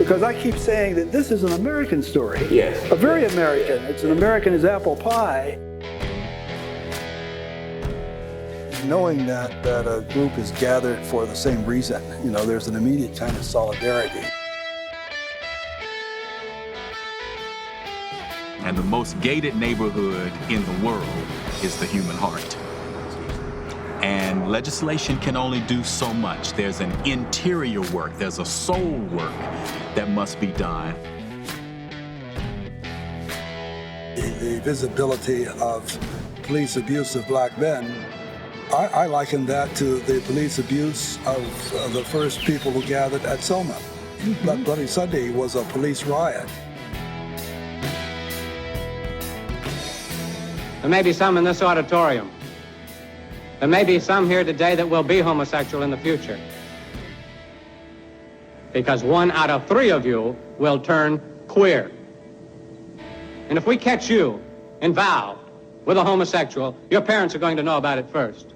because I keep saying that this is an American story. Yes. A very American. It's an American as apple pie. Knowing that a group is gathered for the same reason, there's an immediate kind of solidarity. And the most gated neighborhood in the world is the human heart. And legislation can only do so much. There's an interior work, there's a soul work that must be done. The visibility of police abuse of black men, I liken that to the police abuse of the first people who gathered at Selma. That Bloody Sunday was a police riot. There may be some in this auditorium. There may be some here today that will be homosexual in the future. Because 1 out of 3 of you will turn queer. And if we catch you involved with a homosexual, your parents are going to know about it first.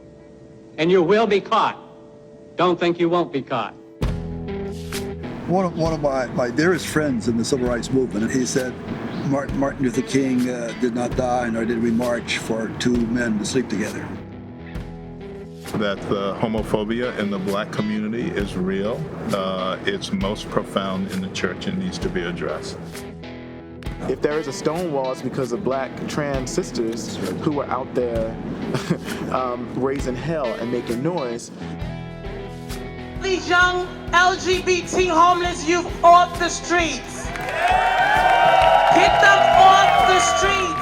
And you will be caught. Don't think you won't be caught. One of my dearest friends in the civil rights movement, he said, Martin Luther King did not die, nor did we march for 2 men to sleep together. That the homophobia in the black community is real. It's most profound in the church and needs to be addressed. If there is a Stonewall, it's because of black trans sisters who were out there raising hell and making noise. These young LGBT homeless youth off the streets. Get them off the streets.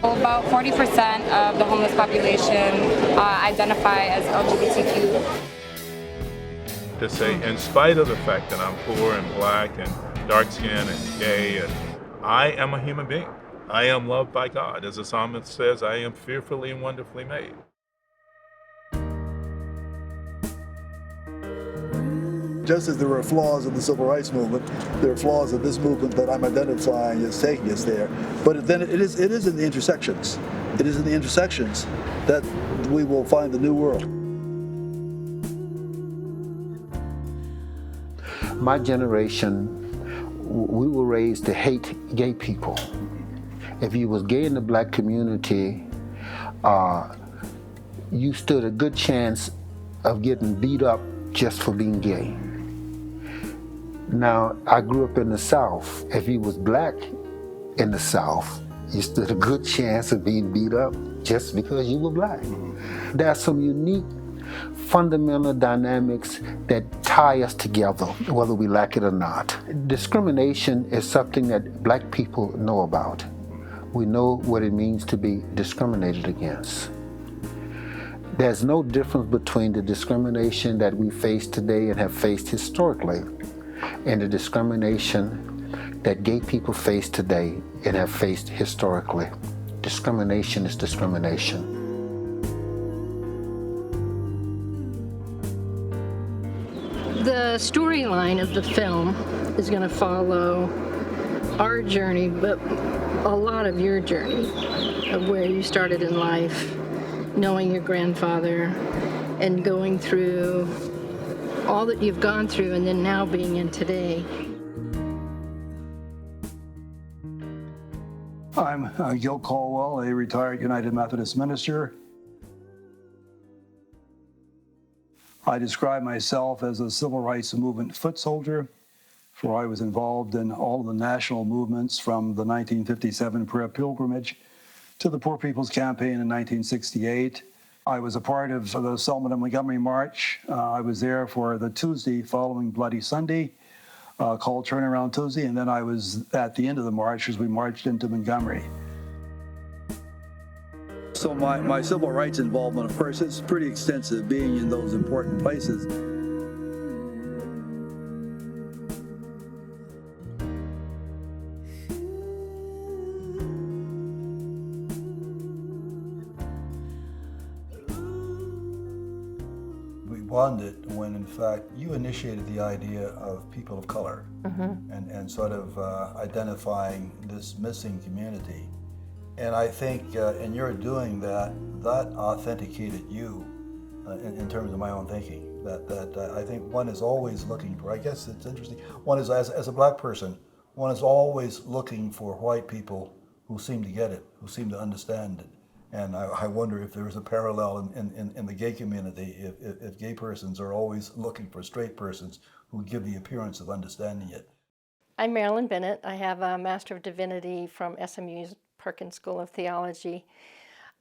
About 40% of the homeless population identify as LGBTQ. To say, in spite of the fact that I'm poor and black and dark-skinned and gay, and I am a human being. I am loved by God. As the psalmist says, I am fearfully and wonderfully made. Just as there were flaws in the civil rights movement, there are flaws in this movement that I'm identifying as taking us there. But then it is in the intersections. It is in the intersections that we will find the new world. My generation, we were raised to hate gay people. If you was gay in the black community, you stood a good chance of getting beat up just for being gay. Now, I grew up in the South. If you was black in the South, you stood a good chance of being beat up just because you were black. There are some unique fundamental dynamics that tie us together, whether we like it or not. Discrimination is something that black people know about. We know what it means to be discriminated against. There's no difference between the discrimination that we face today and have faced historically and the discrimination that gay people face today and have faced historically. Discrimination is discrimination. The storyline of the film is going to follow our journey, but a lot of your journey of where you started in life, knowing your grandfather and going through all that you've gone through and then now being in today. I'm Gil Caldwell, a retired United Methodist minister. I describe myself as a civil rights movement foot soldier, for I was involved in all of the national movements from the 1957 prayer pilgrimage to the Poor People's Campaign in 1968. I was a part of the Selma to Montgomery March. I was there for the Tuesday following Bloody Sunday, called Turnaround Tuesday, and then I was at the end of the march as we marched into Montgomery. So my civil rights involvement, of course, is pretty extensive, being in those important places. We bonded when, in fact, you initiated the idea of people of color and sort of identifying this missing community. And I think in your doing that, that authenticated you in terms of my own thinking. that I think one is always looking for. I guess it's interesting. One is, as a black person, one is always looking for white people who seem to get it, who seem to understand it. And I wonder if there is a parallel in the gay community, if gay persons are always looking for straight persons who give the appearance of understanding it. I'm Marilyn Bennett. I have a Master of Divinity from SMU's Perkins School of Theology.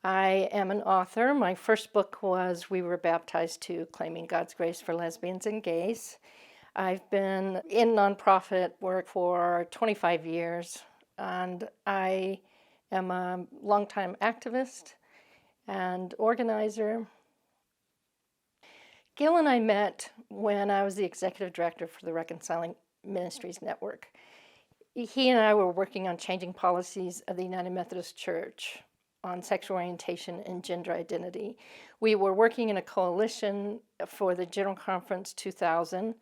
I am an author. My first book was We Were Baptized to Claiming God's Grace for Lesbians and Gays. I've been in nonprofit work for 25 years, and I am a longtime activist and organizer. Gil and I met when I was the executive director for the Reconciling Ministries Network. He and I were working on changing policies of the United Methodist Church on sexual orientation and gender identity. We were working in a coalition for the General Conference 2000,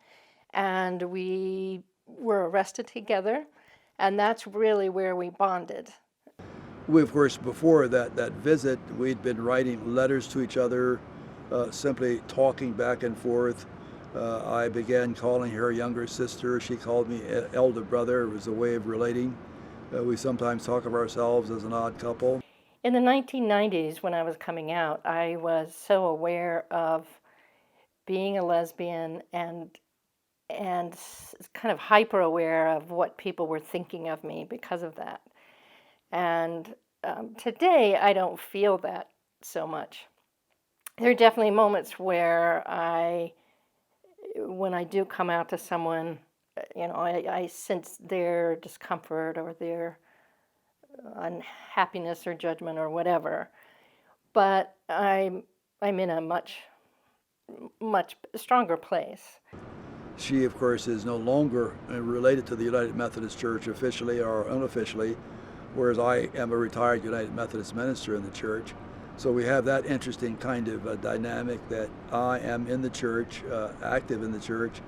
and we were arrested together, and that's really where we bonded. We, of course, before that visit, we'd been writing letters to each other, simply talking back and forth. I began calling her younger sister. She called me elder brother. It was a way of relating. We sometimes talk of ourselves as an odd couple. In the 1990s, when I was coming out, I was so aware of being a lesbian and kind of hyper aware of what people were thinking of me because of that. And today, I don't feel that so much. There are definitely moments where when I do come out to someone, I sense their discomfort or their unhappiness or judgment or whatever. But I'm in a much stronger place. She, of course, is no longer related to the United Methodist Church officially or unofficially, whereas I am a retired United Methodist minister in the church. So we have that interesting kind of dynamic that I am in the church, active in the church.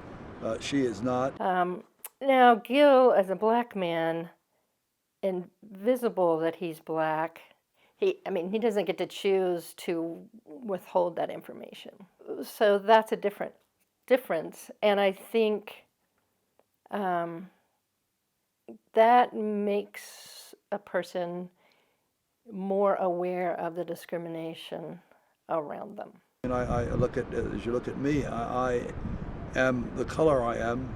She is not. Now, Gil, as a black man, invisible that he's black, he doesn't get to choose to withhold that information. So that's a difference. And I think that makes a person more aware of the discrimination around them. And I look at, as you look at me, I am the color I am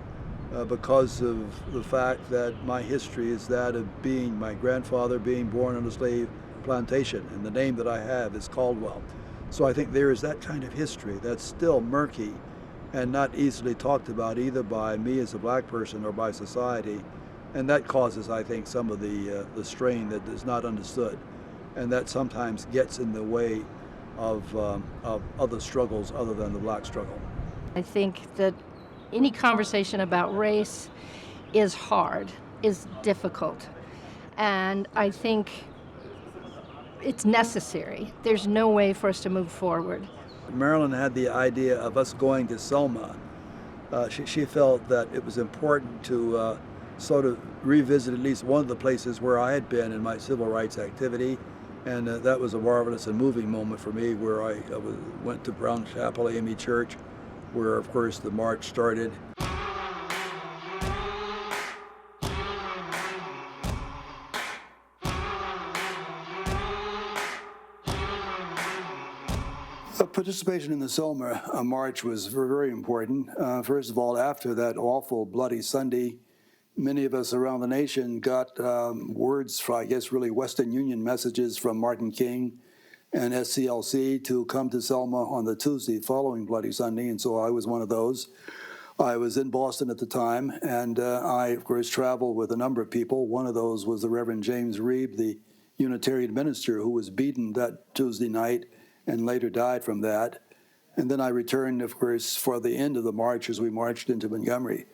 because of the fact that my history is that of being my grandfather being born on a slave plantation, and the name that I have is Caldwell. So I think there is that kind of history that's still murky and not easily talked about either by me as a black person or by society. And that causes, I think, some of the strain that is not understood, and that sometimes gets in the way of other struggles other than the black struggle. I think that any conversation about race is hard, is difficult, and I think it's necessary. There's no way for us to move forward. Marilyn had the idea of us going to Selma. She felt that it was important to sort of revisit at least one of the places where I had been in my civil rights activity, and that was a marvelous and moving moment for me, where I went to Brown Chapel AME Church, where of course the march started. Participation in the Selma march was very important. First of all, after that awful Bloody Sunday, many of us around the nation got words for, I guess, really Western Union messages from Martin King and SCLC to come to Selma on the Tuesday following Bloody Sunday, and so I was one of those. I was in Boston at the time, and I, of course, traveled with a number of people. One of those was the Reverend James Reeb, the Unitarian minister who was beaten that Tuesday night and later died from that. And then I returned, of course, for the end of the march as we marched into Montgomery.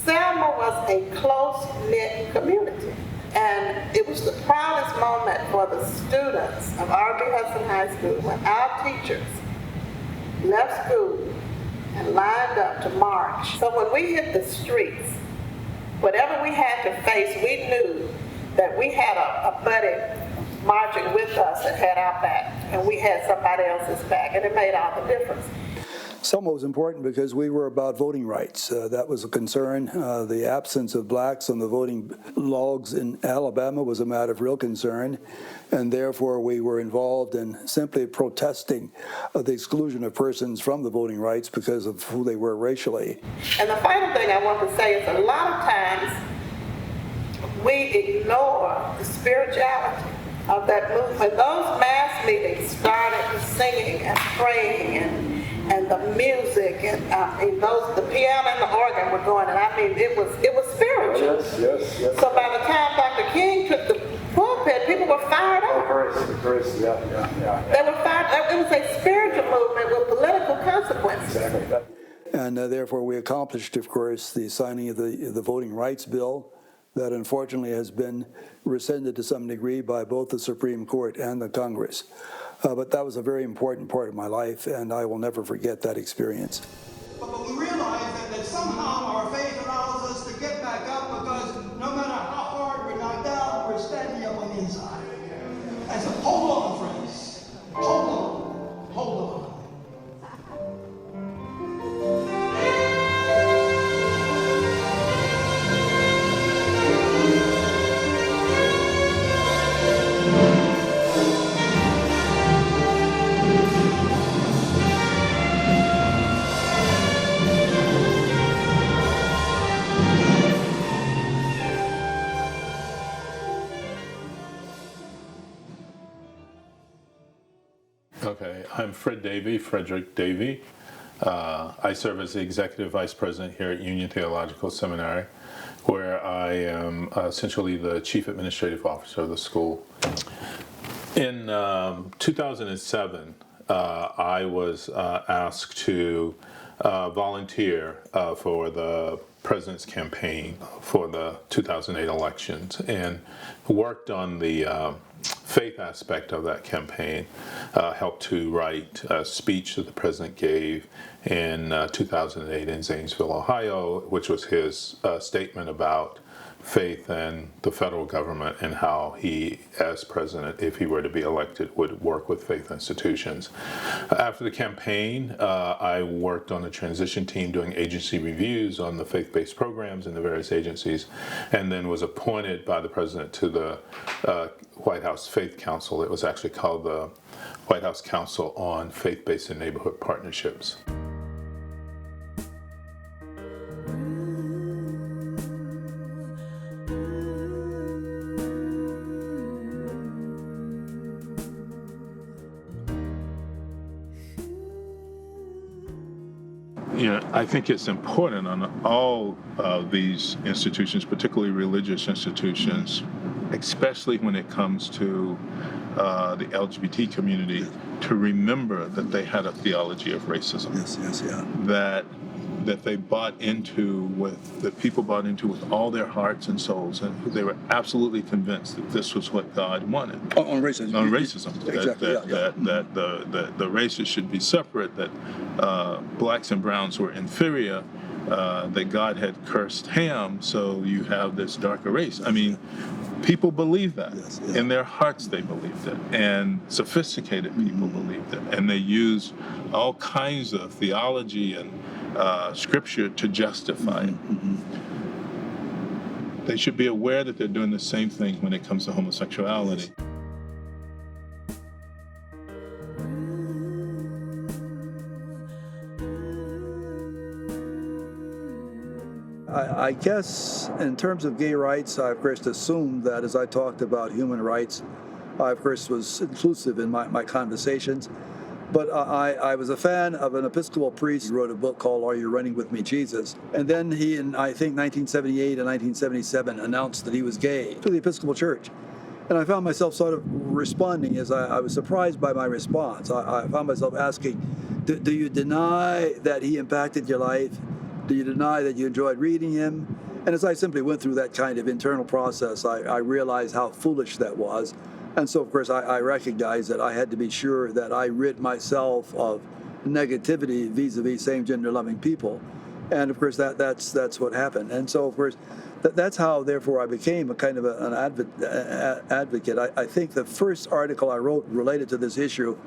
Selma was a close-knit community, and it was the proudest moment for the students of R.B. Hudson High School when our teachers left school and lined up to march. So when we hit the streets, whatever we had to face, we knew that we had a buddy marching with us that had our back, and we had somebody else's back, and it made all the difference. Selma was important because we were about voting rights. That was a concern. The absence of blacks on the voting logs in Alabama was a matter of real concern, and therefore we were involved in simply protesting the exclusion of persons from the voting rights because of who they were racially. And the final thing I want to say is a lot of times we ignore the spirituality of that movement. Those mass meetings started with singing and praying and the music and the piano and the organ were going, and I mean it was spiritual. Yes. So by the time Dr. King took the pulpit, people were fired up. Yeah. They were fired up. It was a spiritual movement with political consequences. Exactly. And therefore we accomplished, of course, the signing of the Voting Rights Bill that unfortunately has been rescinded to some degree by both the Supreme Court and the Congress. But that was a very important part of my life, and I will never forget that experience. But we realize that somehow our faith allows us to get back up, because no matter how hard we're knocked down, we're standing up on the inside. And so hold on, friends. Hold on. Okay, I'm Frederick Davey. I serve as the Executive Vice President here at Union Theological Seminary, where I am essentially the Chief Administrative Officer of the school. In 2007, I was asked to volunteer for the President's campaign for the 2008 elections, and worked on the faith aspect of that campaign, helped to write a speech that the President gave in 2008 in Zanesville, Ohio, which was his statement about faith and the federal government, and how he, as president, if he were to be elected, would work with faith institutions. After the campaign, I worked on the transition team doing agency reviews on the faith-based programs in the various agencies, and then was appointed by the president to the White House Faith Council. It was actually called the White House Council on Faith-Based and Neighborhood Partnerships. I think it's important on all of these institutions, particularly religious institutions, especially when it comes to the LGBT community, to remember that they had a theology of racism. That they bought into that people bought into with all their hearts and souls, and they were absolutely convinced that this was what God wanted. On racism. On racism. Exactly. That the races should be separate, that blacks and browns were inferior, that God had cursed Ham, so you have this darker race. I mean, people believe that. In their hearts they believed it, and sophisticated people believed it, and they used all kinds of theology and scripture to justify it. They should be aware that they're doing the same thing when it comes to homosexuality. I guess in terms of gay rights, I of course assumed that as I talked about human rights, I of course was inclusive in my conversations. But I was a fan of an Episcopal priest who wrote a book called Are You Running With Me, Jesus? And then he, in I think 1978 and 1977, announced that he was gay to the Episcopal Church. And I found myself sort of responding as I was surprised by my response. I found myself asking, do you deny that he impacted your life? Do you deny that you enjoyed reading him? And as I simply went through that kind of internal process, I realized how foolish that was. And so, of course, I recognized that I had to be sure that I rid myself of negativity vis-a-vis same-gender loving people. And, of course, that's what happened. And so, of course, that's how, therefore, I became a kind of an advocate. I think the first article I wrote related to this issue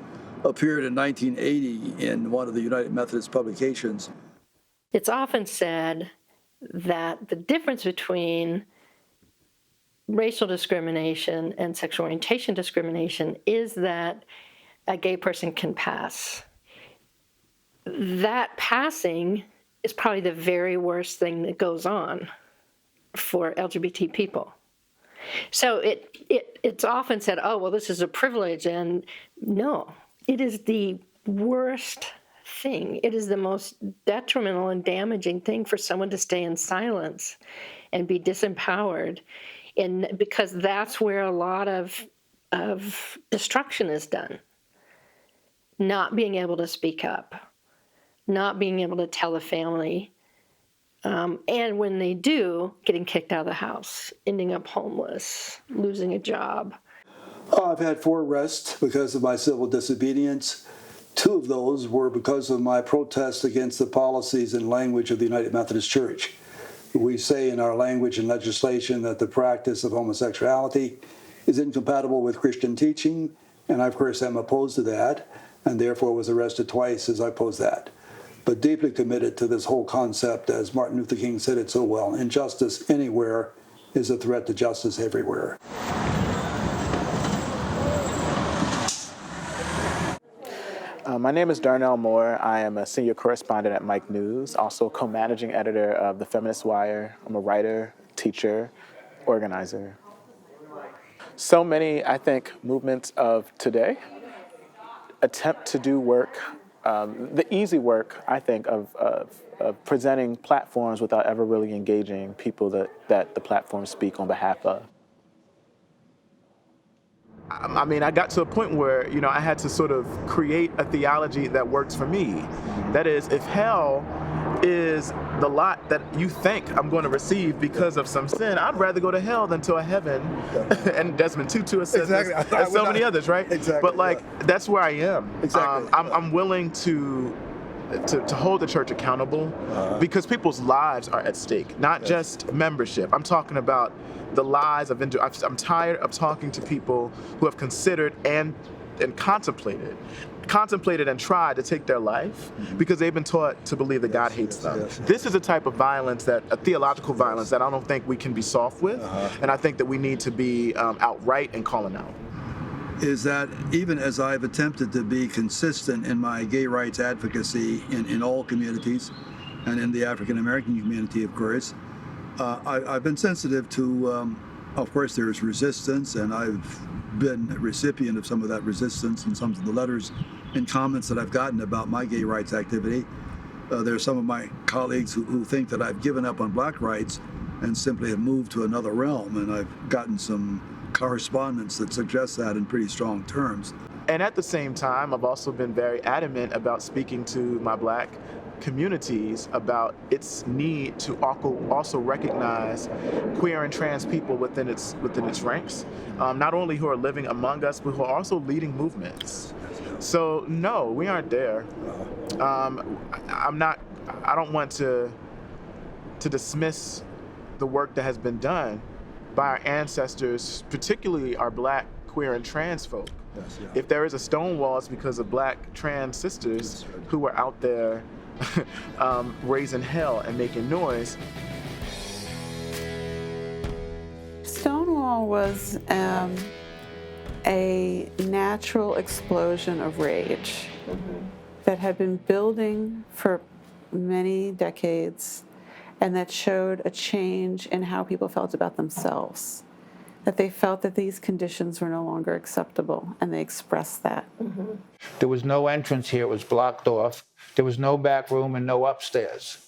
appeared in 1980 in one of the United Methodist publications. It's often said that the difference between racial discrimination and sexual orientation discrimination is that a gay person can pass. That passing is probably the very worst thing that goes on for LGBT people. So it's often said, oh, well, this is a privilege, and no, it is the worst thing. It is the most detrimental and damaging thing for someone to stay in silence and be disempowered, and because that's where a lot of destruction is done. Not being able to speak up, not being able to tell a family, and when they do, getting kicked out of the house, ending up homeless, losing a job. I've had 4 arrests because of my civil disobedience. 2 of those were because of my protest against the policies and language of the United Methodist Church. We say in our language and legislation that the practice of homosexuality is incompatible with Christian teaching, and I, of course, am opposed to that, and therefore was arrested twice as I opposed that. But deeply committed to this whole concept, as Martin Luther King said it so well, injustice anywhere is a threat to justice everywhere. My name is Darnell Moore. I am a senior correspondent at Mike News, also co-managing editor of The Feminist Wire. I'm a writer, teacher, organizer. So many, I think, movements of today attempt to do work, the easy work, I think, of presenting platforms without ever really engaging people that the platforms speak on behalf of. I mean, I got to a point where, I had to sort of create a theology that works for me. That is, if hell is the lot that you think I'm going to receive because of some sin, I'd rather go to hell than to a heaven. And Desmond Tutu says exactly. this, and so many others, right? Exactly. But that's where I am. Exactly. I'm willing to hold the church accountable because people's lives are at stake, not just membership. I'm talking about the lives of I'm tired of talking to people who have considered and contemplated and tried to take their life because they've been taught to believe that God hates them. This is a type of violence, a theological violence, that I don't think we can be soft with, and I think that we need to be outright and calling out. Is that even as I've attempted to be consistent in my gay rights advocacy in all communities, and in the African American community, of course, I've been sensitive to, of course, there's resistance, and I've been a recipient of some of that resistance in some of the letters and comments that I've gotten about my gay rights activity. There are some of my colleagues who think that I've given up on black rights and simply have moved to another realm, and I've gotten some correspondence that suggests that in pretty strong terms. And at the same time, I've also been very adamant about speaking to my black communities about its need to also recognize queer and trans people within its ranks, not only who are living among us, but who are also leading movements. So no, we aren't there. I don't want to dismiss the work that has been done by our ancestors, particularly our black, queer, and trans folk. Yes, yeah. If there is a Stonewall, it's because of black trans sisters who were out there raising hell and making noise. Stonewall was a natural explosion of rage that had been building for many decades, and that showed a change in how people felt about themselves. That they felt that these conditions were no longer acceptable, and they expressed that. There was no entrance here, it was blocked off. There was no back room and no upstairs.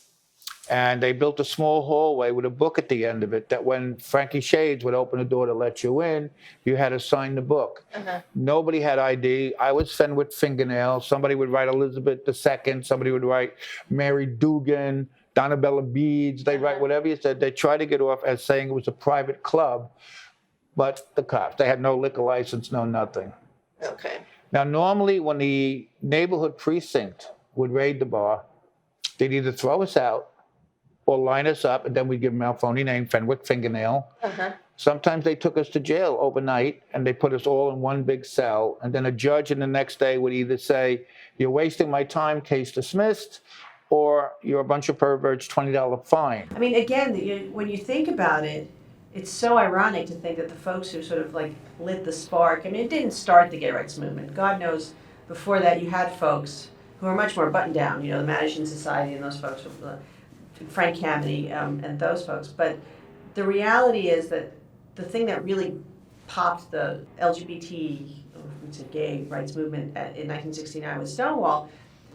And they built a small hallway with a book at the end of it that when Frankie Shades would open the door to let you in, you had to sign the book. Nobody had ID. I was Fenwick Fingernail. Somebody would write Elizabeth II. Somebody would write Mary Dugan, Donabella Beads. They'd write whatever you said. They tried to get off as saying it was a private club. But the cops, they had no liquor license, no nothing. Okay. Now, normally when the neighborhood precinct would raid the bar, they'd either throw us out or line us up, and then we'd give them our phony name, Fenwick Fingernail, Sometimes they took us to jail overnight and they put us all in one big cell. And then a judge in the next day would either say, you're wasting my time, case dismissed, or you're a bunch of perverts, $20 fine. I mean, again, when you think about it, it's so ironic to think that the folks who sort of like lit the spark, I mean, it didn't start the gay rights movement. God knows before that you had folks who were much more buttoned down, the Mattachine Society and those folks, Frank Kameny and those folks. But the reality is that the thing that really popped the LGBT, gay rights movement in 1969 with Stonewall,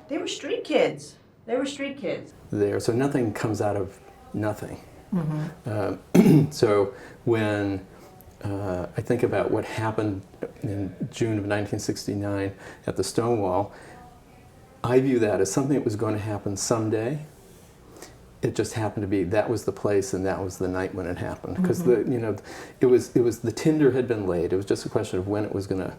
they were street kids. There, so nothing comes out of nothing. So when I think about what happened in June of 1969 at the Stonewall, I view that as something that was going to happen someday. It just happened to be that was the place and that was the night when it happened, because it was the tinder had been laid. It was just a question of when it was going to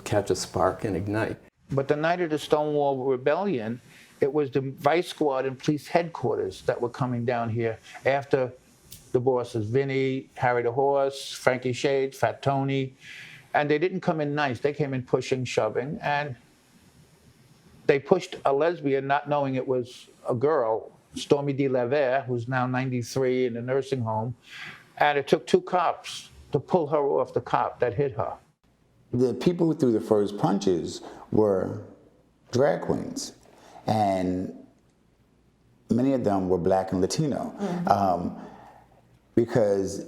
catch a spark and ignite. But the night of the Stonewall Rebellion, it was the Vice Squad and police headquarters that were coming down here after the bosses, Vinny, Harry the Horse, Frankie Shades, Fat Tony, and they didn't come in nice. They came in pushing, shoving, and they pushed a lesbian not knowing it was a girl, Stormy DeLaver, who's now 93 in a nursing home, and it took 2 cops to pull her off the cop that hit her. The people who threw the first punches were drag queens, and many of them were Black and Latino, because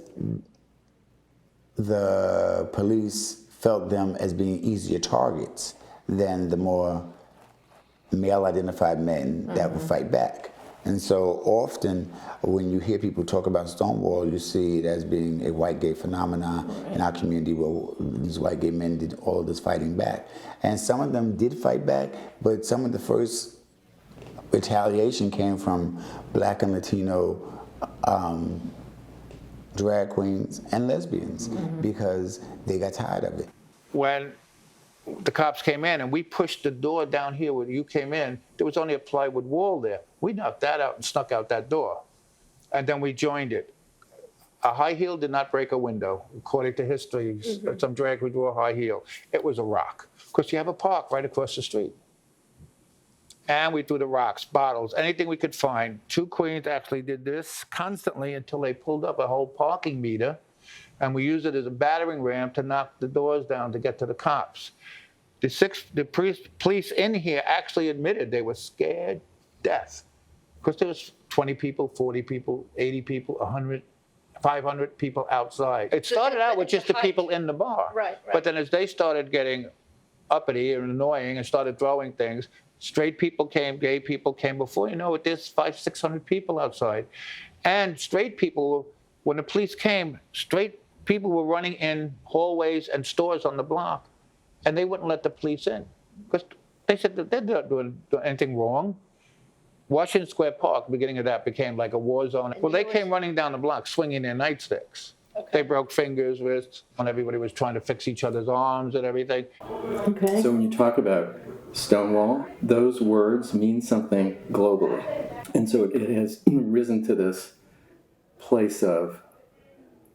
the police felt them as being easier targets than the more male-identified men that would fight back. And so often when you hear people talk about Stonewall, you see it as being a white gay phenomenon in our community where these white gay men did all of this fighting back. And some of them did fight back, but some of the first retaliation came from Black and Latino drag queens and lesbians because they got tired of it. When the cops came in and we pushed the door down here where you came in, there was only a plywood wall there. We knocked that out and snuck out that door. And then we joined it. A high heel did not break a window. According to history, some drag would do a high heel. It was a rock, because you have a park right across the street. And we threw the rocks, bottles, anything we could find. 2 queens actually did this constantly until they pulled up a whole parking meter, and we used it as a battering ram to knock the doors down to get to the cops. The police in here actually admitted they were scared death, because there was 20 people, 40 people, 80 people, 100, 500 people outside. It started out with just the people in the bar. Right. But then as they started getting uppity and annoying and started throwing things, straight people came, gay people came. Before you know it, there's 500, 600 people outside. And straight people, when the police came, straight people were running in hallways and stores on the block, and they wouldn't let the police in, because they said that they're not doing anything wrong. Washington Square Park, the beginning of that, became like a war zone. Well, they came running down the block swinging their nightsticks. They broke fingers, wrists, and everybody was trying to fix each other's arms and everything. Okay. So when you talk about Stonewall, those words mean something globally. And so it has risen to this place of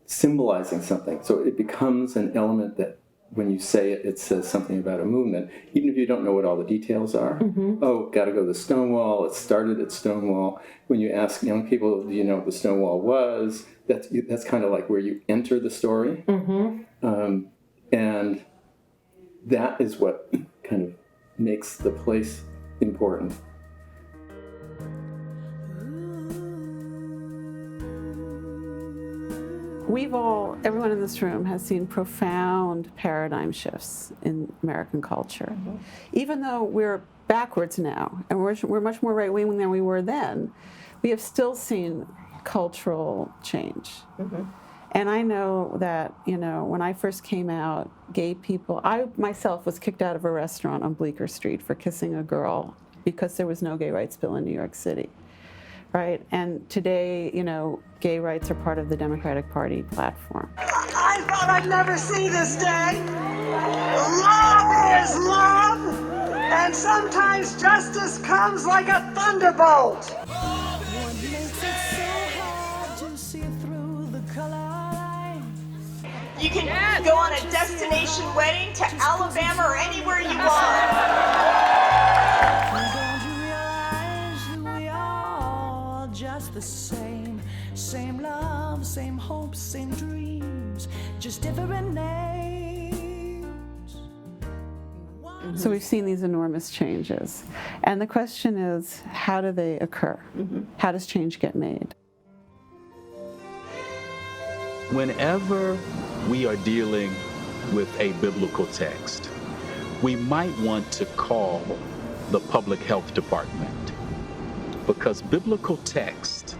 symbolizing something. So it becomes an element that when you say it, it says something about a movement, even if you don't know what all the details are. Oh, got to go to Stonewall. It started at Stonewall. When you ask young people, do you know what the Stonewall was? That's kind of like where you enter the story. And that is what kind of makes the place important. Everyone in this room has seen profound paradigm shifts in American culture. Even though we're backwards now, and we're much more right-wing than we were then, we have still seen cultural change. And I know that, when I first came out, gay people, I myself was kicked out of a restaurant on Bleecker Street for kissing a girl because there was no gay rights bill in New York City. Right, and today, gay rights are part of the Democratic Party platform. I thought I'd never see this day. Love is love, and sometimes justice comes like a thunderbolt. What makes it so hard to see through the color line? You can go on a destination wedding to Alabama or anywhere you want. Don't you realize that we are all just the same? Same love, same hopes, same dreams, just different names. So we've seen these enormous changes. And the question is, how do they occur? How does change get made? Whenever we are dealing with a biblical text, we might want to call the public health department, because biblical texts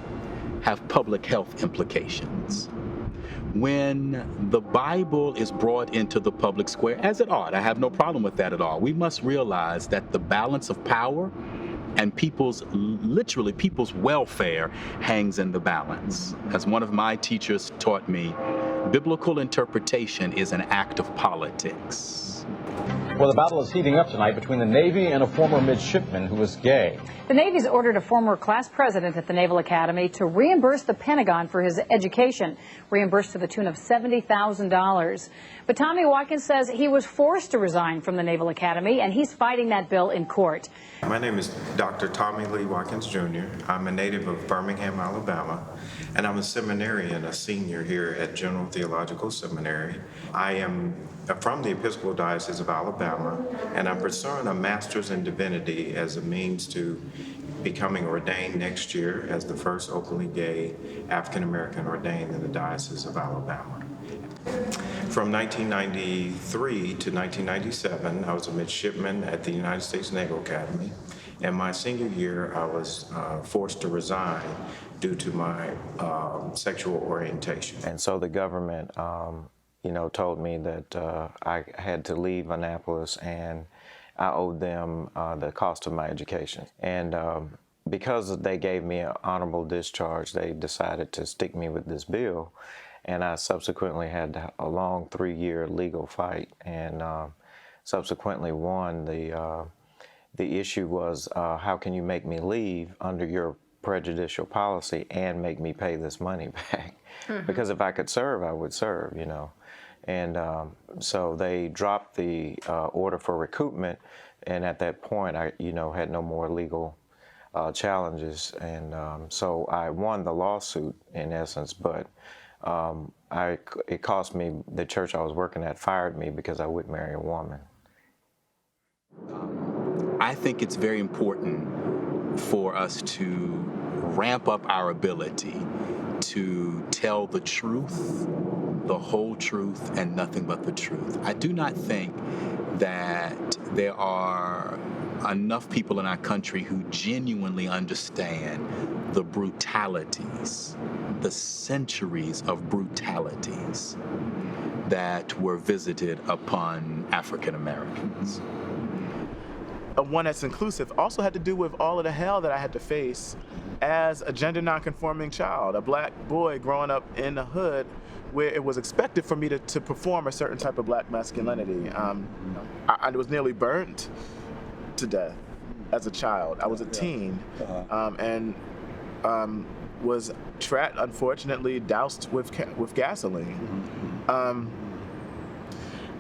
have public health implications. When the Bible is brought into the public square, as it ought, I have no problem with that at all, we must realize that the balance of power and people's welfare hangs in the balance. As one of my teachers taught me, biblical interpretation is an act of politics. Well, the battle is heating up tonight between the Navy and a former midshipman who was gay. The Navy's ordered a former class president at the Naval Academy to reimburse the Pentagon for his education, reimbursed to the tune of $70,000. But Tommy Watkins says he was forced to resign from the Naval Academy, and he's fighting that bill in court. My name is Dr. Tommy Lee Watkins Jr. I'm a native of Birmingham, Alabama, and I'm a seminarian, a senior here at General Theological Seminary. I am from the Episcopal Diocese of Alabama, and I'm pursuing a master's in divinity as a means to becoming ordained next year as the first openly gay African-American ordained in the Diocese of Alabama. From 1993 to 1997, I was a midshipman at the United States Naval Academy. And my senior year, I was forced to resign due to my sexual orientation. And so the government, told me that I had to leave Annapolis and I owed them the cost of my education. And because they gave me an honorable discharge, they decided to stick me with this bill. And I subsequently had a long 3-year legal fight and subsequently won. The issue was, how can you make me leave under your prejudicial policy and make me pay this money back? Because if I could serve, I would serve, And so they dropped the order for recoupment, and at that point, I, had no more legal challenges, and so I won the lawsuit in essence, but it cost me, the church I was working at fired me because I wouldn't marry a woman. I think it's very important for us to ramp up our ability to tell the truth, the whole truth, and nothing but the truth. I do not think that there are enough people in our country who genuinely understand the brutalities, the centuries of brutalities that were visited upon African Americans. One that's inclusive also had to do with all of the hell that I had to face as a gender nonconforming child, a black boy growing up in the hood where it was expected for me to perform a certain type of black masculinity. I was nearly burnt to death as a child. I was a teen and was unfortunately doused with gasoline.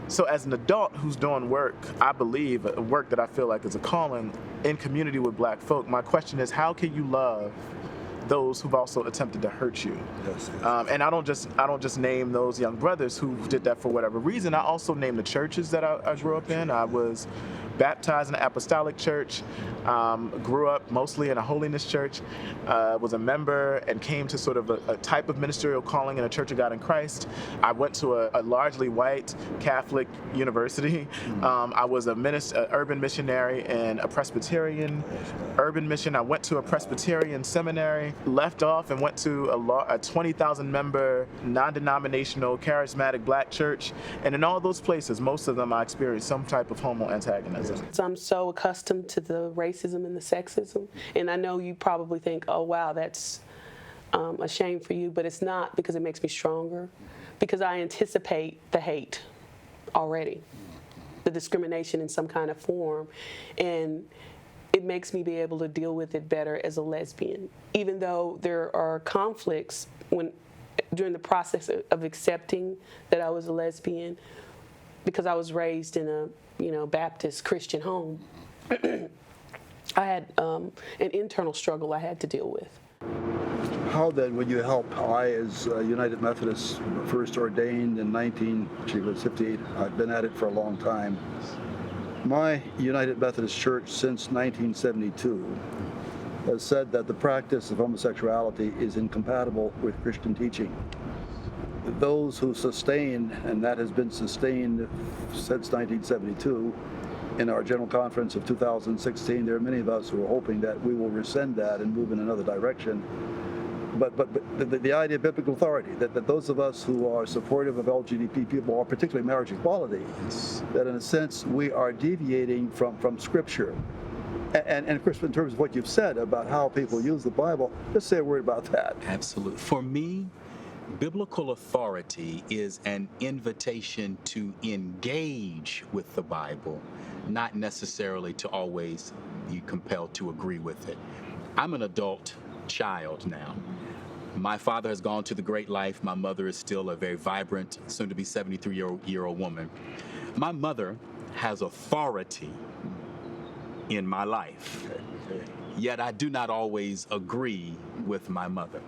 So as an adult who's doing work, I believe, work that I feel like is a calling in community with black folk, my question is, how can you love those who've also attempted to hurt you? And I don't just name those young brothers who did that for whatever reason. I also name the churches that I grew up in. I was baptized in an apostolic church, grew up mostly in a holiness church, was a member and came to sort of a type of ministerial calling in a Church of God in Christ. I went to a largely white Catholic university. I was an urban missionary in a Presbyterian urban mission. I went to a Presbyterian seminary, left off and went to a 20,000 member, non-denominational, charismatic black church. And in all those places, most of them I experienced some type of homo antagonism. So I'm so accustomed to the racism and the sexism, and I know you probably think, oh wow, that's a shame for you, but it's not, because it makes me stronger, because I anticipate the hate already, the discrimination in some kind of form, and it makes me be able to deal with it better as a lesbian. Even though there are conflicts during the process of accepting that I was a lesbian, because I was raised in a Baptist Christian home, I had an internal struggle I had to deal with. How then would you help? I, as United Methodist, first ordained in 1958. I've been at it for a long time. My United Methodist Church since 1972 has said that the practice of homosexuality is incompatible with Christian teaching. Those who sustain, and that has been sustained since 1972, in our General Conference of 2016, there are many of us who are hoping that we will rescind that and move in another direction. But the idea of biblical authority, that those of us who are supportive of LGBT people, or particularly marriage equality, that in a sense we are deviating from Scripture. And Chris, in terms of what you've said about how people use the Bible, just say a word about that. Absolutely. For me, biblical authority is an invitation to engage with the Bible, not necessarily to always be compelled to agree with it. I'm an adult child now. My father has gone to the great life. My mother is still a very vibrant, soon-to-be 73-year-old woman. My mother has authority in my life, yet I do not always agree with my mother.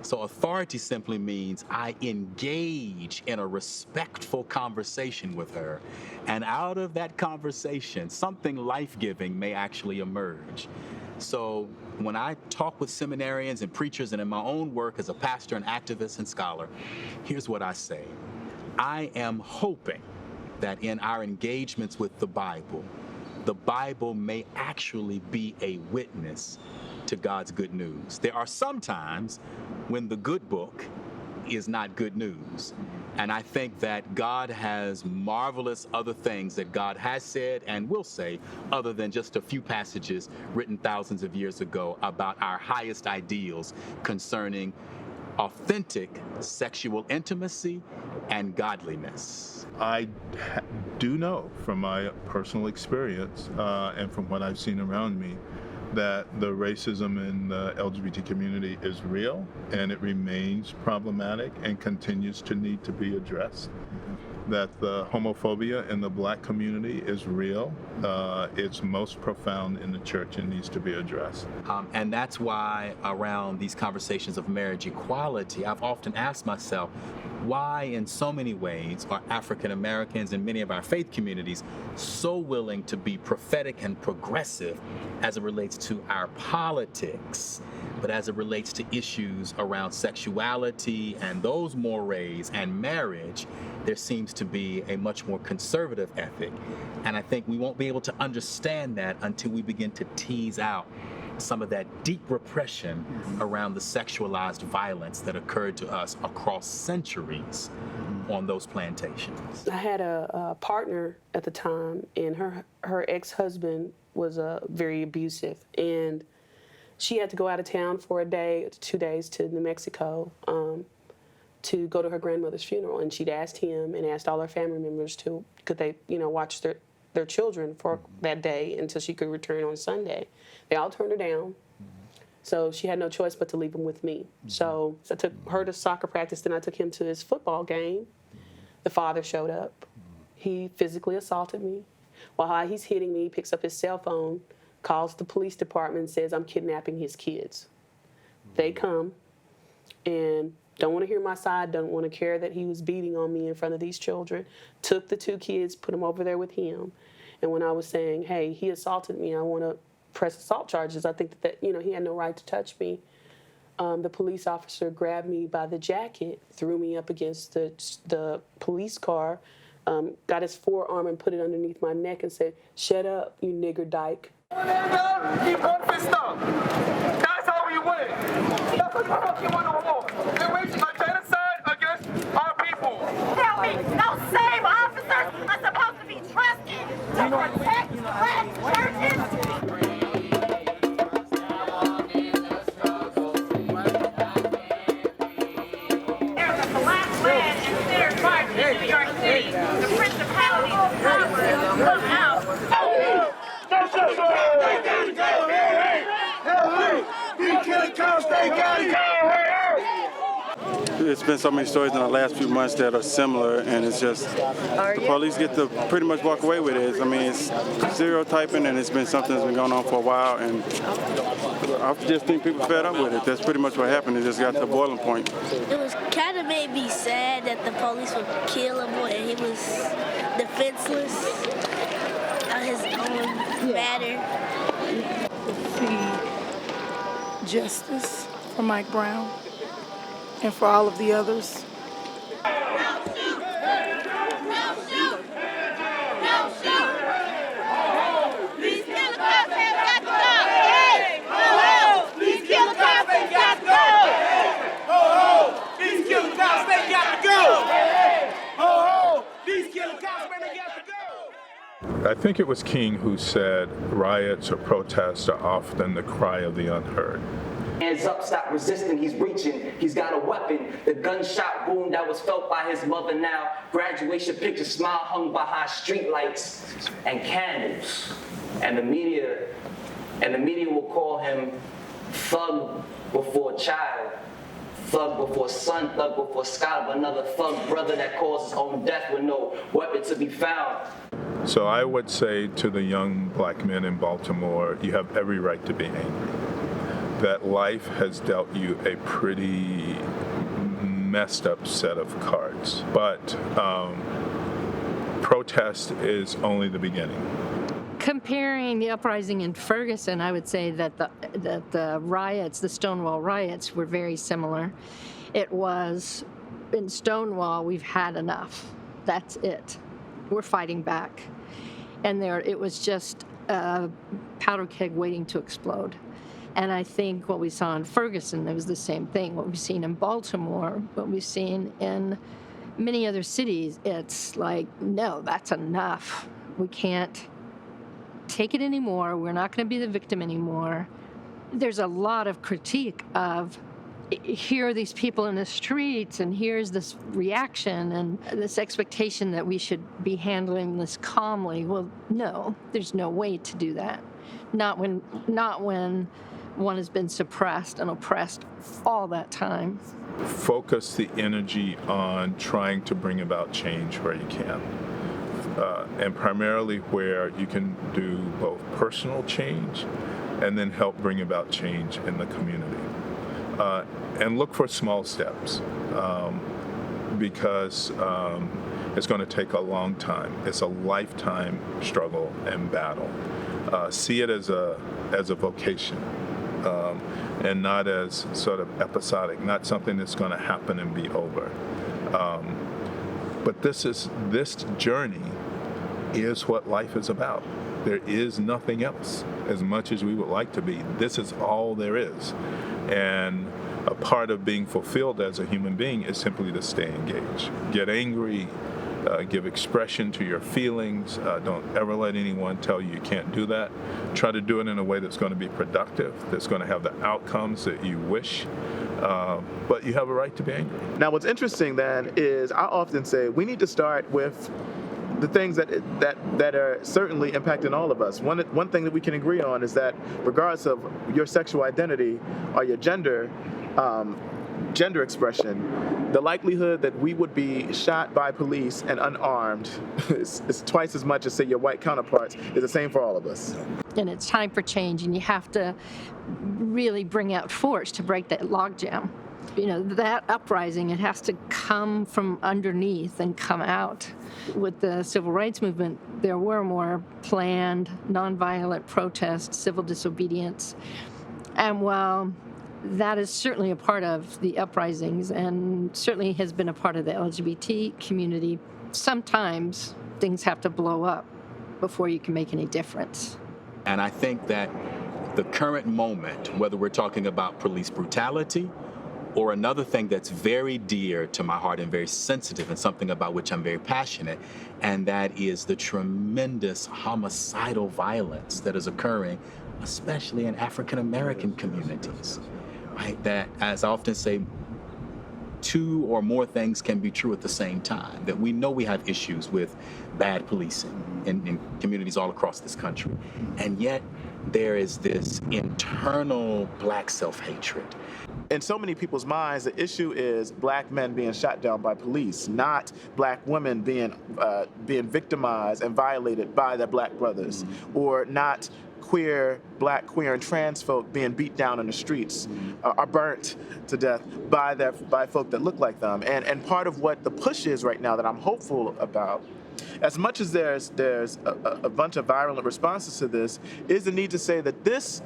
So authority simply means I engage in a respectful conversation with her, and out of that conversation, something life-giving may actually emerge. So when I talk with seminarians and preachers and in my own work as a pastor and activist and scholar, here's what I say. I am hoping that in our engagements with the Bible may actually be a witness to God's good news. There are some times when the good book is not good news. And I think that God has marvelous other things that God has said and will say, other than just a few passages written thousands of years ago about our highest ideals concerning authentic sexual intimacy and godliness. I do know from my personal experience and from what I've seen around me that the racism in the LGBT community is real and it remains problematic and continues to need to be addressed. That the homophobia in the Black community is real. It's most profound in the church and needs to be addressed. And that's why around these conversations of marriage equality, I've often asked myself, why in so many ways are African Americans and many of our faith communities so willing to be prophetic and progressive as it relates to our politics, but as it relates to issues around sexuality and those mores and marriage, there seems to be a much more conservative ethic. And I think we won't be able to understand that until we begin to tease out some of that deep repression around the sexualized violence that occurred to us across centuries on those plantations. I had a partner at the time, and her ex-husband was very abusive, and she had to go out of town for a day, 2 days to New Mexico to go to her grandmother's funeral, and she'd asked him and asked all her family members could they watch their children for that day until she could return on Sunday. They all turned her down, so she had no choice but to leave him with me. So I took her to soccer practice, then I took him to his football game. The father showed up. He physically assaulted me. While he's hitting me, he picks up his cell phone, calls the police department, and says I'm kidnapping his kids. They come and don't want to hear my side, don't want to care that he was beating on me in front of these children, took the 2 kids, put them over there with him. And when I was saying, hey, he assaulted me, I want to press assault charges, I think that he had no right to touch me. The police officer grabbed me by the jacket, threw me up against the police car, got his forearm and put it underneath my neck and said, shut up, you nigger dyke. Keep one fist up. That's how we win. That's how you fucking win a war. They're waging a genocide against our people. Tell me, those same officers are supposed to be trusted to protect Black churches? There's a Black man in center charge in New York City. The principality of power will come out. It's been so many stories in the last few months that are similar, and it's just the police get to pretty much walk away with it. I mean, it's stereotyping, and it's been something that's been going on for a while, and I just think people fed up with it. That's pretty much what happened. It just got to a boiling point. It was kind of made me sad that the police would kill him and he was defenseless on his own matter. Justice for Mike Brown and for all of the others. I think it was King who said riots or protests are often the cry of the unheard. Hands up, stop resisting, he's reaching, he's got a weapon. The gunshot wound that was felt by his mother now. Graduation picture, smile hung behind streetlights and candles. And the media will call him thug before child, thug before son, thug before scholar, but another thug brother that caused his own death with no weapon to be found. So I would say to the young black men in Baltimore, you have every right to be angry. That life has dealt you a pretty messed up set of cards. But protest is only the beginning. Comparing the uprising in Ferguson, I would say that the riots, the Stonewall riots, were very similar. It was, in Stonewall, we've had enough. That's it. We're fighting back. And it was just a powder keg waiting to explode. And I think what we saw in Ferguson, it was the same thing. What we've seen in Baltimore, what we've seen in many other cities, it's like, no, that's enough. We can't take it anymore. We're not going to be the victim anymore. There's a lot of critique of, here are these people in the streets, and here's this reaction and this expectation that we should be handling this calmly. Well, no, there's no way to do that. Not when one has been suppressed and oppressed all that time. Focus the energy on trying to bring about change where you can. And primarily where you can do both personal change and then help bring about change in the community. And look for small steps because it's going to take a long time. It's a lifetime struggle and battle. See it as a vocation and not as sort of episodic, not something that's going to happen and be over. But this journey is what life is about. There is nothing else. As much as we would like to be, this is all there is. And a part of being fulfilled as a human being is simply to stay engaged. Get angry, give expression to your feelings. Don't ever let anyone tell you you can't do that. Try to do it in a way that's going to be productive, that's going to have the outcomes that you wish. But you have a right to be angry. Now, what's interesting then is I often say we need to start with the things that are certainly impacting all of us. One thing that we can agree on is that regardless of your sexual identity or your gender expression, the likelihood that we would be shot by police and unarmed is twice as much as, say, your white counterparts, is the same for all of us. And it's time for change, and you have to really bring out force to break that logjam. You know, that uprising, it has to come from underneath and come out. With the civil rights movement, there were more planned, nonviolent protests, civil disobedience. And while that is certainly a part of the uprisings and certainly has been a part of the LGBT community, sometimes things have to blow up before you can make any difference. And I think that the current moment, whether we're talking about police brutality or another thing that's very dear to my heart and very sensitive and something about which I'm very passionate, and that is the tremendous homicidal violence that is occurring, especially in African American communities. Right? That, as I often say, two or more things can be true at the same time. That we know we have issues with bad policing in communities all across this country. And yet there is this internal black self-hatred. In so many people's minds, the issue is black men being shot down by police, not black women being victimized and violated by their black brothers, or not black, queer, and trans folk being beat down in the streets or burnt to death by folk that look like them. And part of what the push is right now that I'm hopeful about, as much as there's a bunch of virulent responses to this, is the need to say that this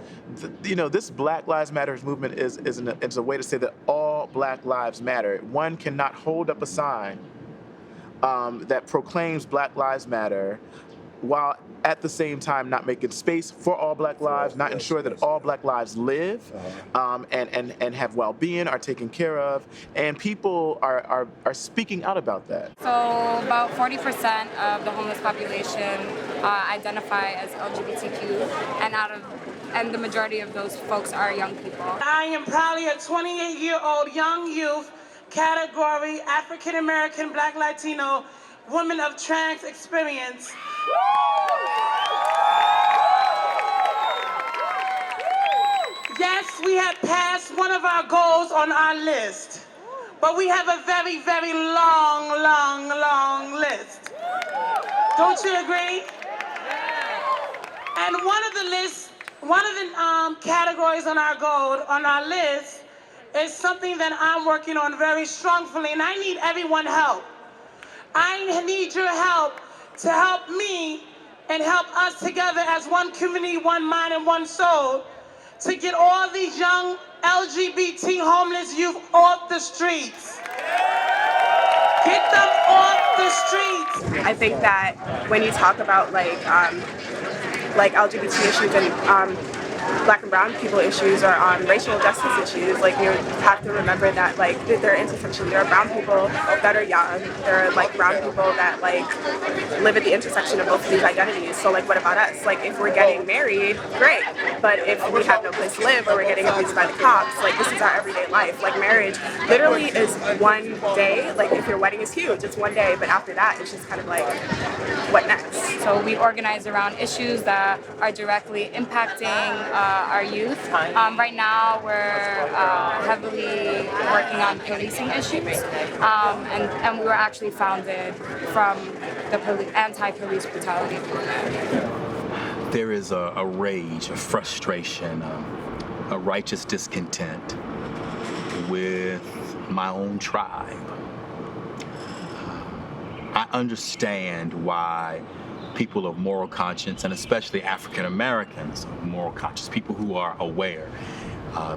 Black Lives Matter movement is a way to say that all Black lives matter. One cannot hold up a sign that proclaims Black Lives Matter while at the same time not making space for all Black lives, not ensure that all Black lives live and have well-being, are taken care of, and people are speaking out about that. So about 40% of the homeless population identify as LGBTQ, and the majority of those folks are young people. I am proudly a 28-year-old young youth, category African American, Black Latino, woman of trans experience. Yes, we have passed one of our goals on our list, but we have a very, very long list. Don't you agree? And one of the categories on our list is something that I'm working on very strongly, and I need everyone's help. I need your help to help me and help us together as one community, one mind, and one soul to get all these young LGBT homeless youth off the streets. Get them off the streets. I think that when you talk about like LGBT issues and Black and brown people issues or racial justice issues, like you have to remember that like there are intersections. There are brown people that are young. There are like brown people that like live at the intersection of both of these identities. So like, what about us? Like, if we're getting married, great. But if we have no place to live or we're getting abused by the cops, like this is our everyday life. Like marriage literally is one day. Like if your wedding is huge, it's one day. But after that, it's just kind of like, what next? So we organize around issues that are directly impacting our youth. Right now, we're heavily working on policing issues, and we were actually founded from the anti-police brutality movement. There is a rage, a frustration, a righteous discontent with my own tribe. I understand why people of moral conscience, and especially African Americans of moral conscience, people who are aware,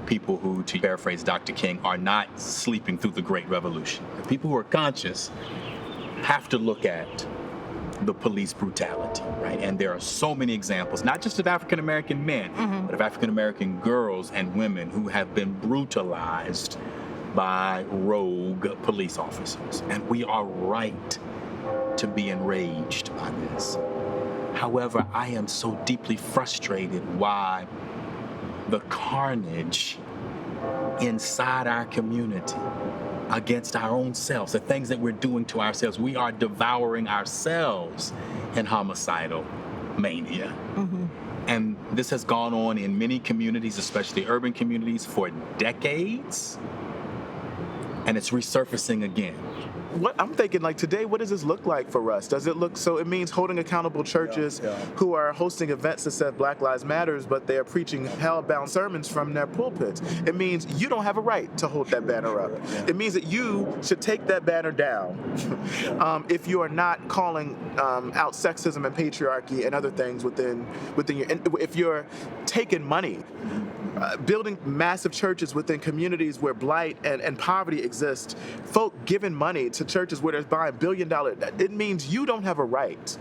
people who, to paraphrase Dr. King, are not sleeping through the Great Revolution. The people who are conscious have to look at the police brutality, right? And there are so many examples, not just of African American men, but of African American girls and women who have been brutalized by rogue police officers. And we are right to be enraged by this. However, I am so deeply frustrated why the carnage inside our community against our own selves, the things that we're doing to ourselves, we are devouring ourselves in homicidal mania. And this has gone on in many communities, especially urban communities, for decades, and it's resurfacing again. What I'm thinking, like today, what does this look like for us? Does it look so? It means holding accountable churches who are hosting events that said Black Lives Matters, but they are preaching hell-bound sermons from their pulpits. It means you don't have a right to hold that banner up. It means that you should take that banner down if you are not calling out sexism and patriarchy and other things within your. If you're taking money. Building massive churches within communities where blight and poverty exist, folk giving money to churches where they're buying $1 billion, it means you don't have a right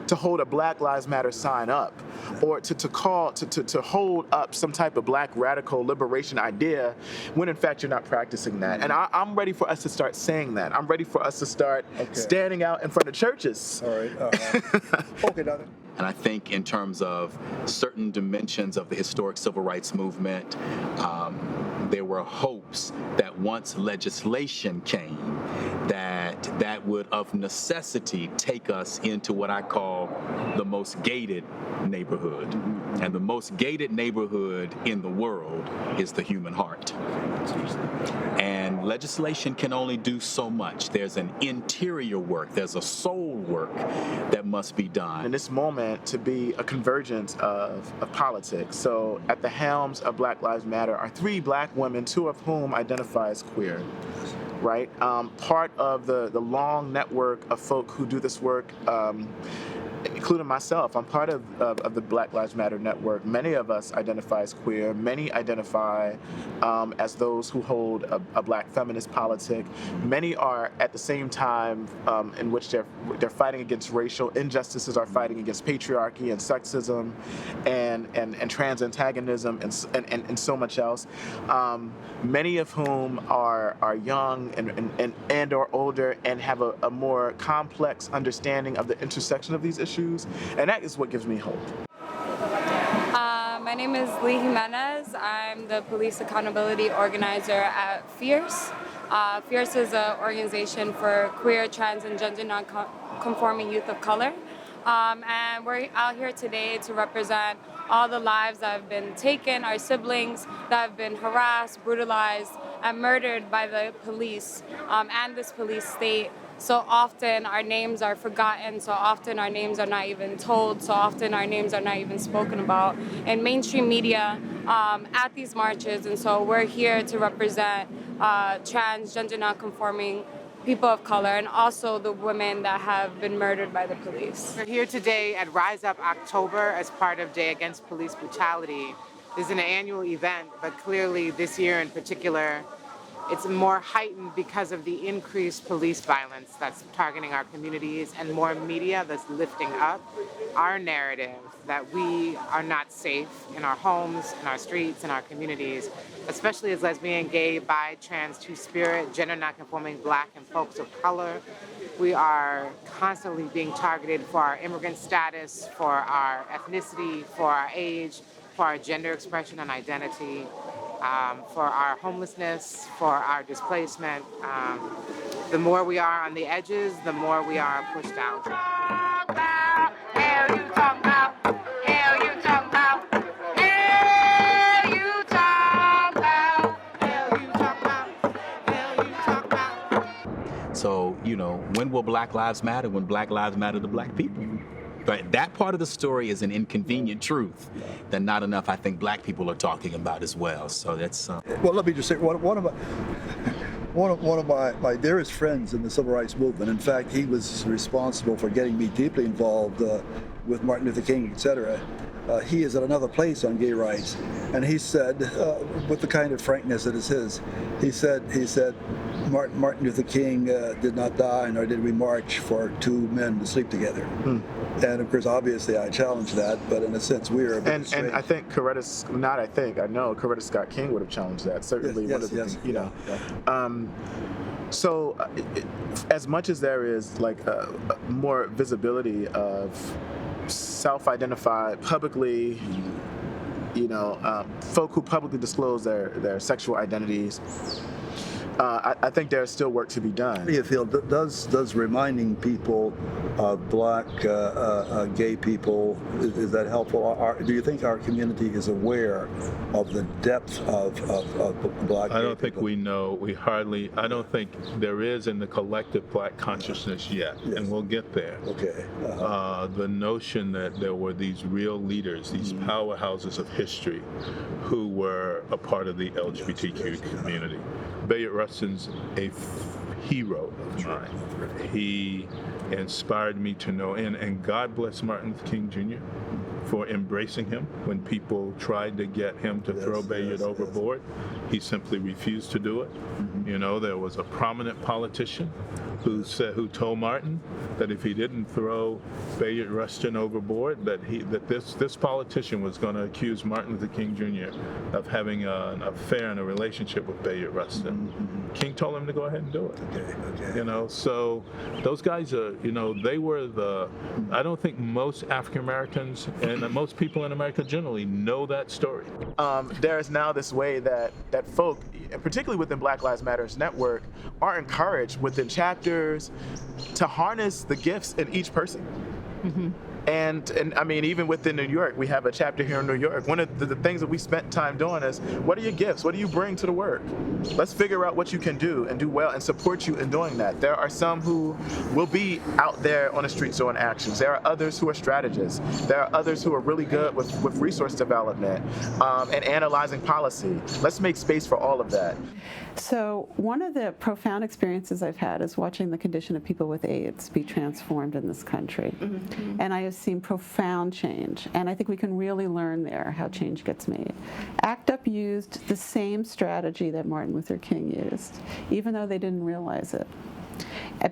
to hold a Black Lives Matter sign up or to hold up some type of black radical liberation idea when in fact you're not practicing that. And I'm ready for us to start saying that. I'm ready for us to start standing out in front of churches. All right. Okay, Doctor. And I think in terms of certain dimensions of the historic civil rights movement, there were hopes that once legislation came, that would of necessity take us into what I call the most gated neighborhood. And the most gated neighborhood in the world is the human heart. And legislation can only do so much. There's an interior work, there's a soul work that must be done. In this moment, to be a convergence of politics. So at the helms of Black Lives Matter are 3 Black women, 2 of whom identify as queer. Right? Part of the long network of folk who do this work, including myself, I'm part of the Black Lives Matter network. Many of us identify as queer. Many identify as those who hold a Black feminist politic. Many are at the same time in which they're fighting against racial injustices, are fighting against patriarchy and sexism and trans antagonism and so much else. Many of whom are young and or older and have a more complex understanding of the intersection of these issues, and that is what gives me hope. My name is Lee Jimenez. I'm the police accountability organizer at Fierce. Fierce is an organization for queer, trans, and gender non-conforming youth of color. And we're out here today to represent all the lives that have been taken, our siblings that have been harassed, brutalized, and murdered by the police and this police state. So often our names are forgotten, so often our names are not even told, so often our names are not even spoken about in mainstream media at these marches. And so we're here to represent trans, gender non-conforming people of color, and also the women that have been murdered by the police. We're here today at Rise Up October as part of Day Against Police Brutality. This is an annual event, but clearly this year in particular, it's more heightened because of the increased police violence that's targeting our communities and more media that's lifting up our narrative that we are not safe in our homes, in our streets, in our communities, especially as lesbian, gay, bi, trans, two-spirit, gender non-conforming, Black, and folks of color. We are constantly being targeted for our immigrant status, for our ethnicity, for our age, for our gender expression and identity, for our homelessness, for our displacement. The more we are on the edges, the more we are pushed out. Hell you talking about? Hell you talking about? Hell you talking about? Hell you talking about? Hell you talking about? So, when will Black Lives matter? When Black Lives matter to Black people. But that part of the story is an inconvenient truth that not enough, I think, Black people are talking about as well. So that's... Well, let me just say, one of my dearest friends in the civil rights movement, in fact, he was responsible for getting me deeply involved with Martin Luther King, etc. He is at another place on gay rights, and he said, with the kind of frankness that is his, he said, Martin Luther King did not die, nor did we march for 2 men to sleep together. And of course, obviously, I challenge that, but in a sense, we are a bit strange. And I think I know Coretta Scott King would have challenged that. Certainly, So, as much as there is more visibility of self-identified, publicly, folk who publicly disclose their sexual identities, I think there's still work to be done. How do you feel? Does reminding people of Black gay people, is that helpful? Do you think our community is aware of the depth of Black gay I don't think people? we know. I don't think there is in the collective Black consciousness yet, and we'll get there. Okay. The notion that there were these real leaders, these powerhouses of history, who were a part of the LGBTQ community. Bayard Rustin's a hero of mine. He inspired me to know, and God bless Martin Luther King Jr. for embracing him when people tried to get him to throw Bayard overboard. He simply refused to do it. There was a prominent politician who told Martin that if he didn't throw Bayard Rustin overboard, that this politician was going to accuse Martin Luther King Jr. of having an affair and a relationship with Bayard Rustin. King told him to go ahead and do it. Okay. So those guys are, they were I don't think most African Americans and most people in America generally know that story. There is now this way that folk, and particularly within Black Lives Matter Matters Network are encouraged within chapters to harness the gifts in each person. Mm-hmm. And I mean, even within New York, we have a chapter here in New York. One of the things that we spent time doing is, what are your gifts? What do you bring to the work? Let's figure out what you can do and do well and support you in doing that. There are some who will be out there on the streets doing actions. There are others who are strategists. There are others who are really good with resource development and analyzing policy. Let's make space for all of that. So one of the profound experiences I've had is watching the condition of people with AIDS be transformed in this country. Mm-hmm. And I have seen profound change. And I think we can really learn there how change gets made. ACT UP used the same strategy that Martin Luther King used, even though they didn't realize it.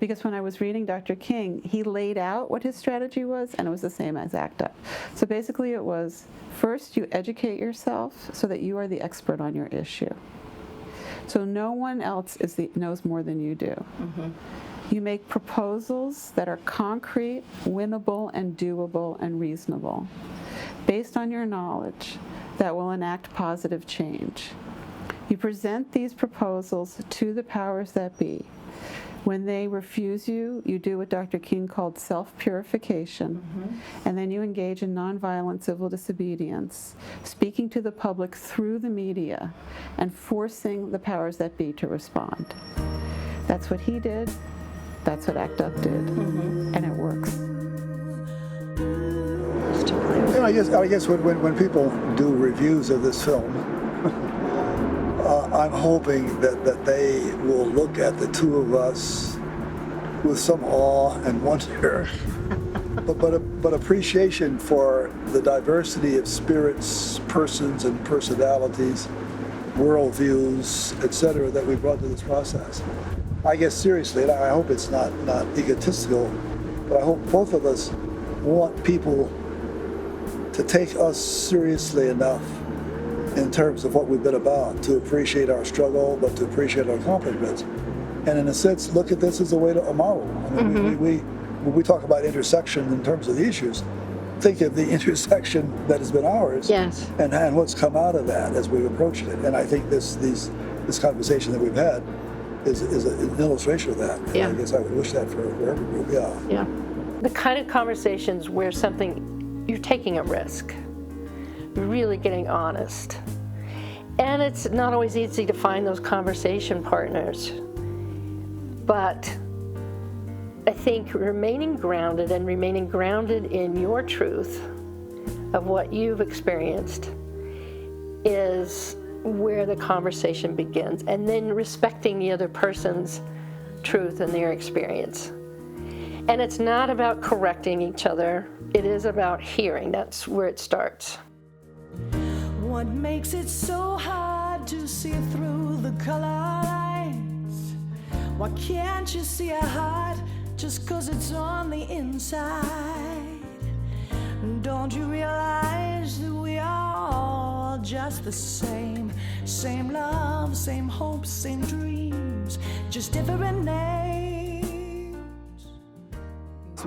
Because when I was reading Dr. King, he laid out what his strategy was, and it was the same as ACT UP. So basically it was, first you educate yourself so that you are the expert on your issue. So no one else knows more than you do. Mm-hmm. You make proposals that are concrete, winnable, and doable, and reasonable, based on your knowledge that will enact positive change. You present these proposals to the powers that be. When they refuse you, you do what Dr. King called self-purification, mm-hmm. and then you engage in nonviolent civil disobedience, speaking to the public through the media and forcing the powers that be to respond. That's what he did, that's what ACT UP did, mm-hmm. and it works. I guess when people do reviews of this film, I'm hoping that they will look at the two of us with some awe and wonder, but appreciation for the diversity of spirits, persons, and personalities, worldviews, etc., that we brought to this process. I guess seriously, and I hope it's not egotistical, but I hope both of us want people to take us seriously enough in terms of what we've been about, to appreciate our struggle, but to appreciate our accomplishments. And in a sense, look at this as a way to a model. I mean, mm-hmm. when we talk about intersection in terms of the issues, think of the intersection that has been ours, yes. and what's come out of that as we've approached it. And I think this conversation that we've had is an illustration of that. Yeah. I guess I would wish that for every group, yeah. Yeah. The kind of conversations where you're taking a risk, really getting honest. And it's not always easy to find those conversation partners. But I think remaining grounded in your truth of what you've experienced is where the conversation begins. And then respecting the other person's truth and their experience. And it's not about correcting each other. It is about hearing. That's where it starts. What makes it so hard to see through the color lines? Why can't you see a heart just 'cause it's on the inside? Don't you realize that we are all just the same? Same love, same hopes, same dreams, just different names.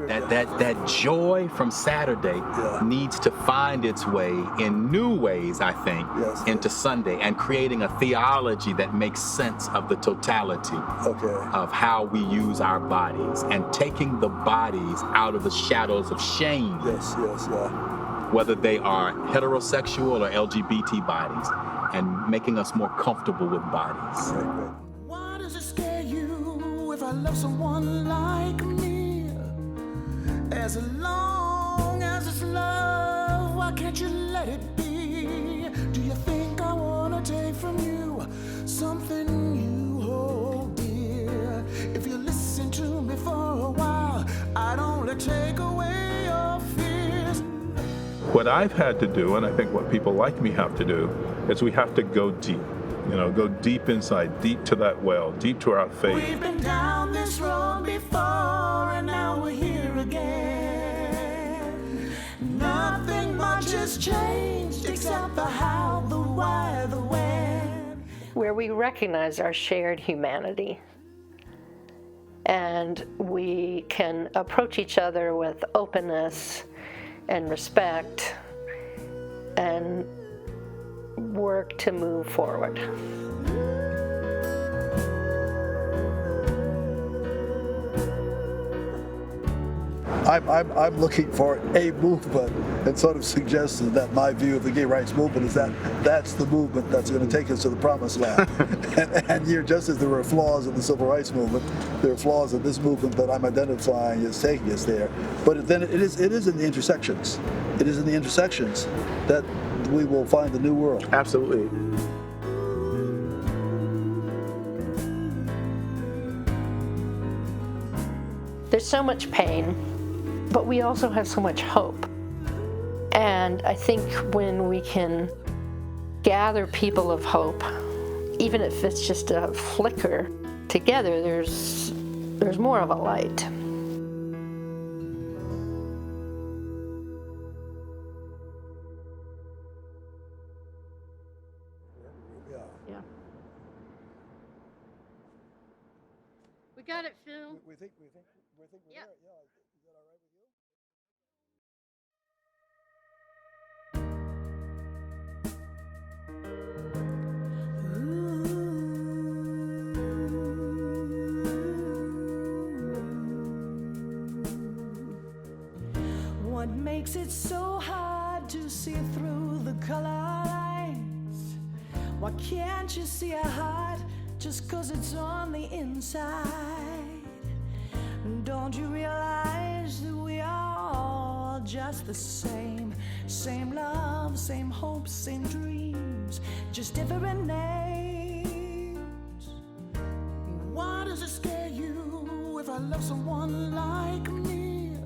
That joy from Saturday needs to find its way in new ways, I think, into Sunday, and creating a theology that makes sense of the totality of how we use our bodies, and taking the bodies out of the shadows of shame. Whether they are heterosexual or LGBT bodies, and making us more comfortable with bodies. Why does it scare you if I love someone like me? As long as it's love, why can't you let it be? Do you think I wanna take from you something you hold dear? If you listen to me for a while, I'd only take away your fears. What I've had to do, and I think what people like me have to do, is we have to go deep. Go deep inside, deep to that well, deep to our faith. We've been down this road before, and now we're here again. Nothing much has changed except the how, the why, the when. Where we recognize our shared humanity, and we can approach each other with openness and respect and work to move forward. I'm looking for a movement, and sort of suggested that my view of the gay rights movement is that that's the movement that's going to take us to the promised land. and here, just as there were flaws in the civil rights movement, there are flaws in this movement that I'm identifying as taking us there. But then it is in the intersections. It is in the intersections that we will find the new world. Absolutely. There's so much pain, but we also have so much hope. And I think when we can gather people of hope, even if it's just a flicker, together there's more of a light. Yeah. We got it, Phil. We think we're there. Yeah. Is that all right with you? What makes it so hard to see through the color lines? Why can't you see a heart just 'cause it's on the inside? Don't you realize that we are all just the same? Same love, same hopes, same dreams, just different names. Why does it scare you if I love someone like me?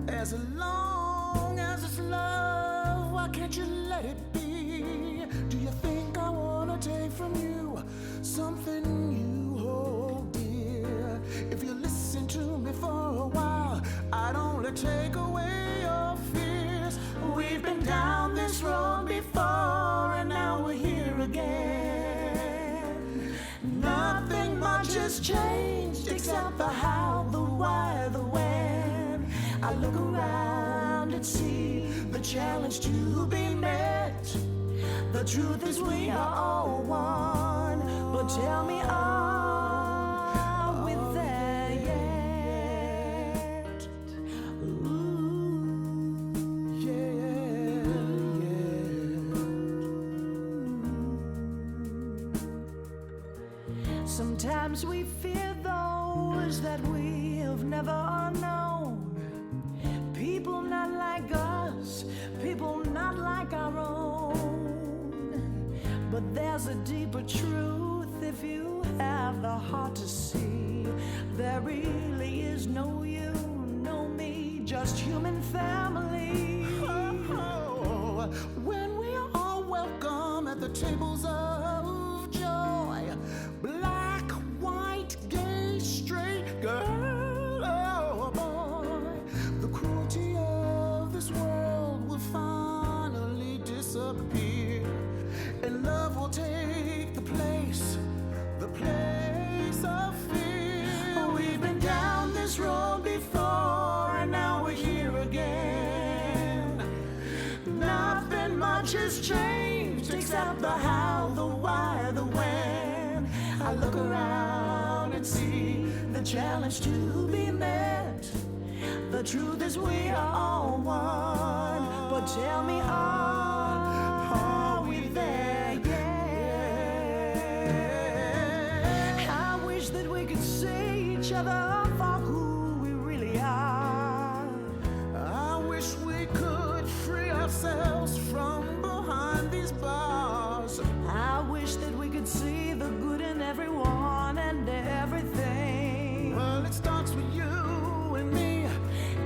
As long as it's love, why can't you let it be? Do you think I wanna take from you something you hold dear? If you listen to me for a while, I'd only take away your fears. We've been down this road before, and now we're here again. Nothing much has changed except the how, the why, the when. I look around and see the challenge to be met. The truth is we are all one, but tell me, are we there yet? Ooh, yeah. Sometimes we fear those that we have never known. People not like us, people not like our own. But there's a deeper truth if you have the heart to see. There really is no you, no me, just human family. Oh, when we are all welcome at the tables of joy, black, white, gay, straight, girl, oh boy, the cruelty of this world will finally disappear, and love will take the place of fear. We've been down this road before, and now we're here again. Nothing much has changed except the how, the why, the when. I look around and see the challenge to be met. The truth is we are all one, but tell me, are we there yet? I wish that we could see each other for who we really are. I wish we could free ourselves from behind these bars. I wish that we could see the good in everyone and everything. Well, it starts with you and me.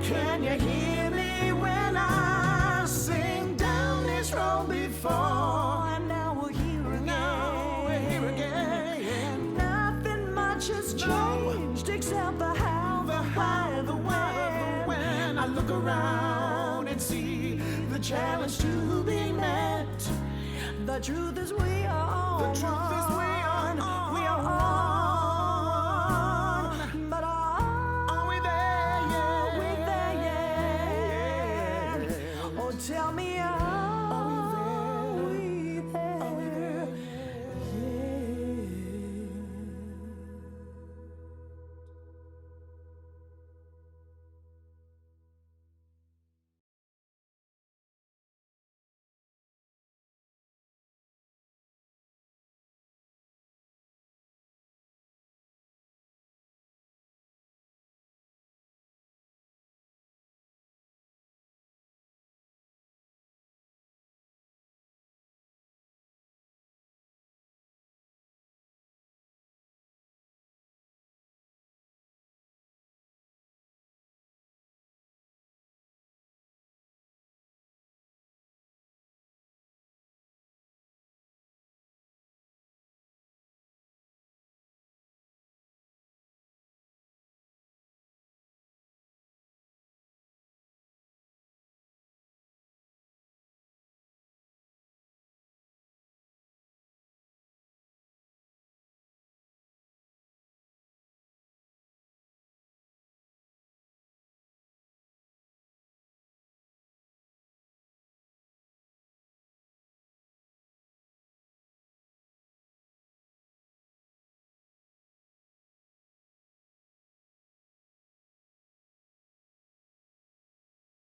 Can you hear me when I sing down this road before? And now we're here again. Nothing much has changed except the how, the why, the when. I look around and see the challenge to be met. The truth is we are all one. We are one. But are we there yet? Oh, tell me,